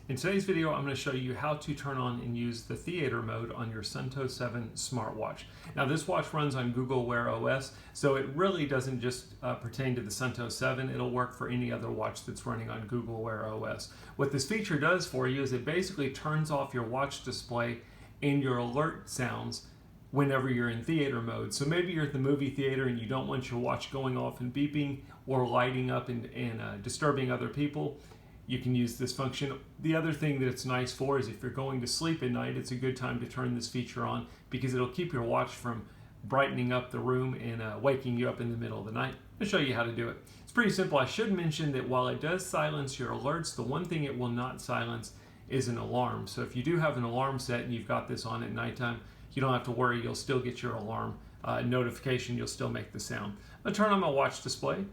In today's video, I'm going to show you how to turn on and use the theater mode on your Suunto 7 smartwatch. Now this watch runs on Google Wear OS, so it really doesn't just pertain to the Suunto 7, it'll work for any other watch that's running on Google Wear OS. What this feature does for you is it basically turns off your watch display and your alert sounds whenever you're in theater mode. So maybe you're at the movie theater and you don't want your watch going off and beeping or lighting up and disturbing other people. You can use this function. The other thing that it's nice for is if you're going to sleep at night, it's a good time to turn this feature on because it'll keep your watch from brightening up the room and waking you up in the middle of the night. I'll show you how to do it. It's pretty simple. I should mention that while it does silence your alerts, the one thing it will not silence is an alarm. So if you do have an alarm set and you've got this on at nighttime, you don't have to worry, you'll still get your alarm notification, you'll still make the sound. I'm gonna turn on my watch display.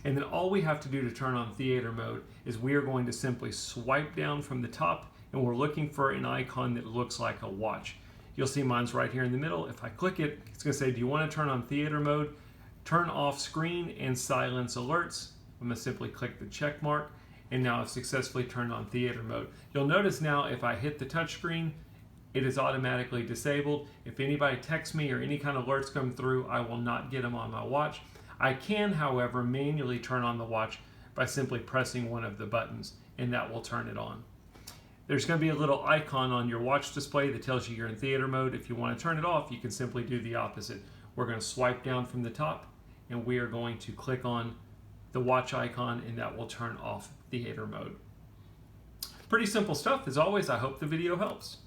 And then all we have to do to turn on theater mode is we are going to simply swipe down from the top and we're looking for an icon that looks like a watch. You'll see mine's right here in the middle. If I click it, it's going to say, do you want to turn on theater mode? Turn off screen and silence alerts. I'm going to simply click the check mark and now I've successfully turned on theater mode. You'll notice now if I hit the touch screen, it is automatically disabled. If anybody texts me or any kind of alerts come through, I will not get them on my watch. I can, however, manually turn on the watch by simply pressing one of the buttons, and that will turn it on. There's going to be a little icon on your watch display that tells you you're in theater mode. If you want to turn it off, you can simply do the opposite. We're going to swipe down from the top, and we are going to click on the watch icon, and that will turn off theater mode. Pretty simple stuff. As always, I hope the video helps.